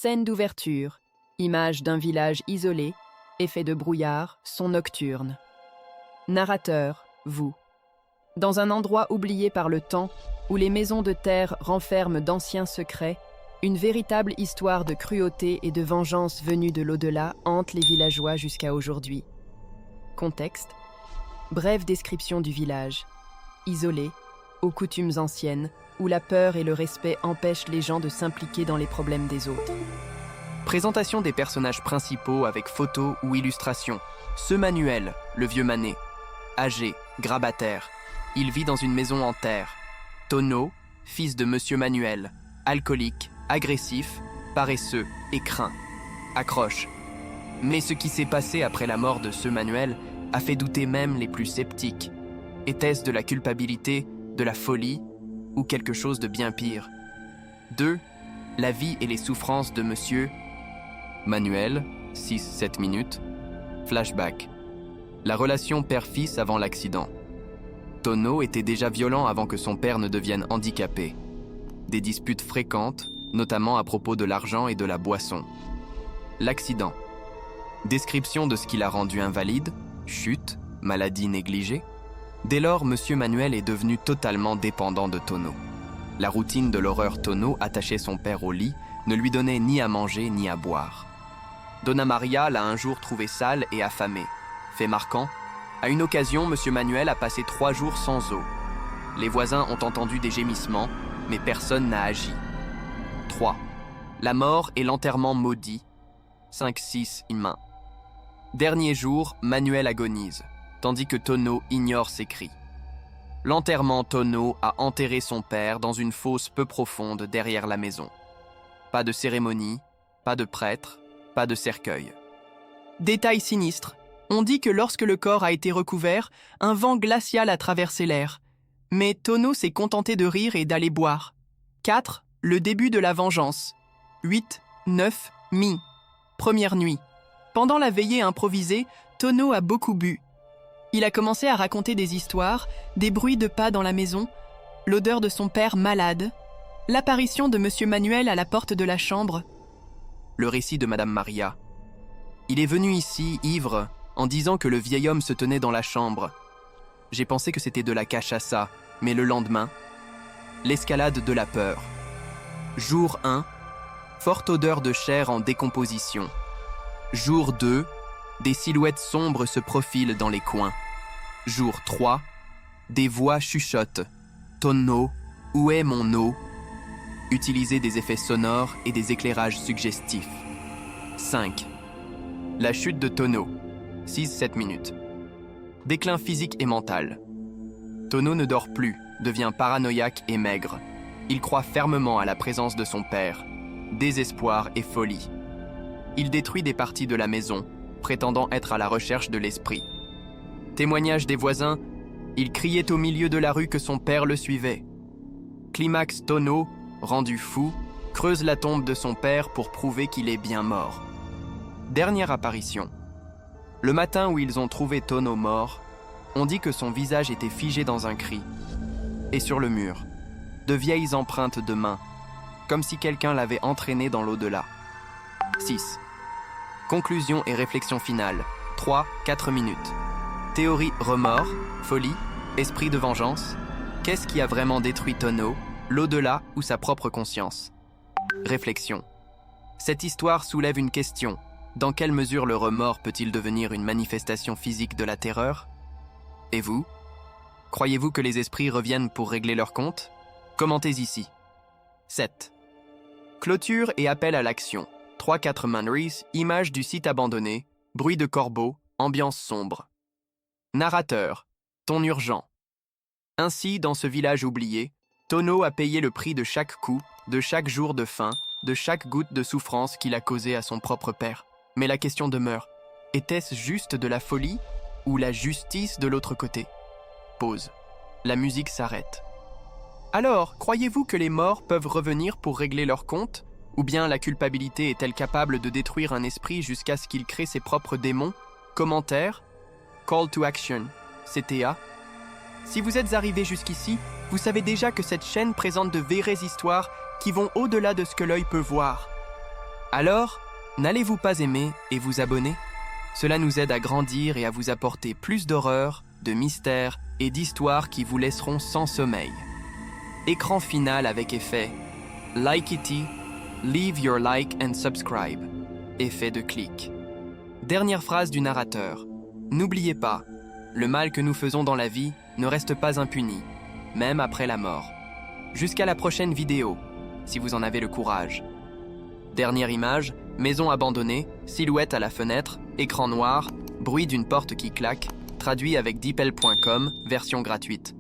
Scène d'ouverture. Image d'un village isolé. Effet de brouillard, son nocturne. Narrateur, vous. Dans un endroit oublié par le temps, où les maisons de terre renferment d'anciens secrets, une véritable histoire de cruauté et de vengeance venue de l'au-delà hante les villageois jusqu'à aujourd'hui. Contexte. Brève description du village. Isolé, aux coutumes anciennes, où la peur et le respect empêchent les gens de s'impliquer dans les problèmes des autres. Présentation des personnages principaux avec photos ou illustrations. Ce Manuel, le vieux Manet. Âgé, grabataire. Il vit dans une maison en terre. Tonneau, fils de Monsieur Manuel. Alcoolique, agressif, paresseux et craint. Accroche. Mais ce qui s'est passé après la mort de ce Manuel a fait douter même les plus sceptiques. Était-ce de la culpabilité, de la folie ou quelque chose de bien pire? 2. La vie et les souffrances de Monsieur Manuel, 6-7 minutes. Flashback. La relation père-fils avant l'accident. Tonneau était déjà violent avant que son père ne devienne handicapé. Des disputes fréquentes, notamment à propos de l'argent et de la boisson. L'accident. Description de ce qui l'a rendu invalide, chute, maladie négligée. Dès lors, Monsieur Manuel est devenu totalement dépendant de Tonneau. La routine de l'horreur Tonneau attachait son père au lit, ne lui donnait ni à manger ni à boire. Donna Maria l'a un jour trouvé sale et affamé. Fait marquant, à une occasion, Monsieur Manuel a passé 3 jours sans eau. Les voisins ont entendu des gémissements, mais personne n'a agi. 3. La mort et l'enterrement maudit. 5-6 humains. Dernier jour, Manuel agonise, tandis que Tonneau ignore ses cris. L'enterrement, Tonneau a enterré son père dans une fosse peu profonde derrière la maison. Pas de cérémonie, pas de prêtre, pas de cercueil. Détail sinistre. On dit que lorsque le corps a été recouvert, un vent glacial a traversé l'air. Mais Tonneau s'est contenté de rire et d'aller boire. 4. Le début de la vengeance. 8, 9, mi. Première nuit. Pendant la veillée improvisée, Tonneau a beaucoup bu. Il a commencé à raconter des histoires, des bruits de pas dans la maison, l'odeur de son père malade, l'apparition de Monsieur Manuel à la porte de la chambre. Le récit de Madame Maria. Il est venu ici, ivre, en disant que le vieil homme se tenait dans la chambre. J'ai pensé que c'était de la cachaça, mais le lendemain, l'escalade de la peur. Jour 1, forte odeur de chair en décomposition. Jour 2, des silhouettes sombres se profilent dans les coins. Jour 3, des voix chuchotent. Tonneau, où est mon eau? Utiliser des effets sonores et des éclairages suggestifs. 5. La chute de Tonneau. 6-7 minutes. Déclin physique et mental. Tonneau ne dort plus, devient paranoïaque et maigre. Il croit fermement à la présence de son père. Désespoir et folie. Il détruit des parties de la maison, prétendant être à la recherche de l'esprit. Témoignage des voisins, il criait au milieu de la rue que son père le suivait. Climax, Tonneau, rendu fou, creuse la tombe de son père pour prouver qu'il est bien mort. Dernière apparition. Le matin où ils ont trouvé Tonneau mort, on dit que son visage était figé dans un cri. Et sur le mur, de vieilles empreintes de mains, comme si quelqu'un l'avait entraîné dans l'au-delà. 6. Conclusion et réflexion finale. 3-4 minutes. Théorie remords, folie, esprit de vengeance. Qu'est-ce qui a vraiment détruit Tonneau, l'au-delà ou sa propre conscience? Réflexion. Cette histoire soulève une question. Dans quelle mesure le remords peut-il devenir une manifestation physique de la terreur? Et vous? Croyez-vous que les esprits reviennent pour régler leur compte? Commentez ici. 7. Clôture et appel à l'action. 3-4 Manris, image du site abandonné, bruit de corbeaux, ambiance sombre. Narrateur, ton urgent. Ainsi, dans ce village oublié, Tonneau a payé le prix de chaque coup, de chaque jour de faim, de chaque goutte de souffrance qu'il a causée à son propre père. Mais la question demeure, était-ce juste de la folie ou la justice de l'autre côté? Pause. La musique s'arrête. Alors, croyez-vous que les morts peuvent revenir pour régler leur compte? Ou bien la culpabilité est-elle capable de détruire un esprit jusqu'à ce qu'il crée ses propres démons? Commentaire. Call to action. CTA. Si vous êtes arrivé jusqu'ici, vous savez déjà que cette chaîne présente de vraies histoires qui vont au-delà de ce que l'œil peut voir. Alors, n'allez-vous pas aimer et vous abonner? Cela nous aide à grandir et à vous apporter plus d'horreur, de mystères et d'histoires qui vous laisseront sans sommeil. Écran final avec effet Like It, Leave your like and subscribe. Effet de clic. Dernière phrase du narrateur. N'oubliez pas, le mal que nous faisons dans la vie ne reste pas impuni, même après la mort. Jusqu'à la prochaine vidéo, si vous en avez le courage. Dernière image, maison abandonnée, silhouette à la fenêtre, écran noir, bruit d'une porte qui claque, traduit avec DeepL.com, version gratuite.